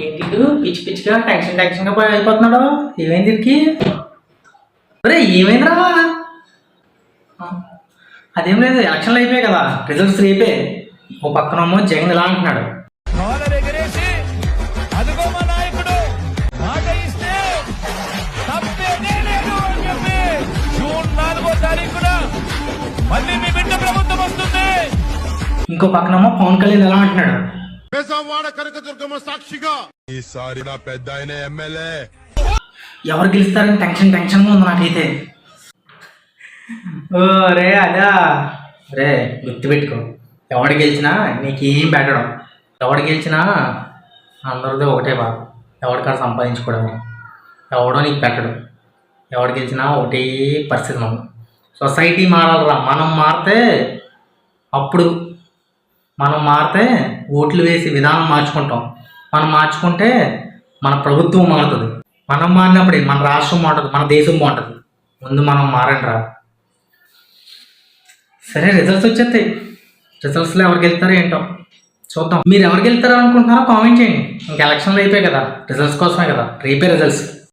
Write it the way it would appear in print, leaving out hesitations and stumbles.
ఏంటి పిచ్చి పిచ్చిగా టెన్షన్ గా అయిపోతున్నాడు? ఏమైంది దీనికి? అరే ఏమైందిరా? అదేం లేదు, ఎలక్షన్లు అయిపోయాయి కదా, రిజల్ట్స్ రేపే. ఓ పక్కనేమో జగన్ ఇలా అంటున్నాడు, ఇంకో పక్కనేమో పవన్ కళ్యాణ్ ఎలా అంటున్నాడు, సాక్షిగా ఈసారి నా పెద్ద ఆయన ఎమ్మెల్యే. ఎవరు గెలుస్తారని టెన్షన్ ఉంది నాకైతే. ఓ రే అదా, రే గుర్తుపెట్టుకో, ఎవడు గెలిచినా నీకేం పెట్టడం, ఎవడు గెలిచినా అందరిది ఒకటే బాధ, ఎవరికాడ సంపాదించుకోవడమే, ఎవడో నీకు పెట్టడం. ఎవడు గెలిచినా ఒకటే పరిస్థితి. సొసైటీ మారాలరా, మనం మారితే ఓట్లు వేసి విధానం మార్చుకుంటాం. మనం మార్చుకుంటే మన ప్రభుత్వం మారుతుంది. మనం మారినప్పుడే మన రాష్ట్రం బాగుంటుంది, మన దేశం బాగుంటుంది. ముందు మనం మారండి రా. సరే రిజల్ట్స్ వచ్చేస్తాయి, రిజల్ట్స్లో ఎవరికి వెళ్తారో ఏంటో చూద్దాం. మీరు ఎవరికి వెళ్తారో అనుకుంటున్నారో కామెంట్ చేయండి. ఇంకా ఎలక్షన్లు అయిపోయాయి కదా, రిజల్ట్స్ కోసమే కదా, రేపే రిజల్ట్స్.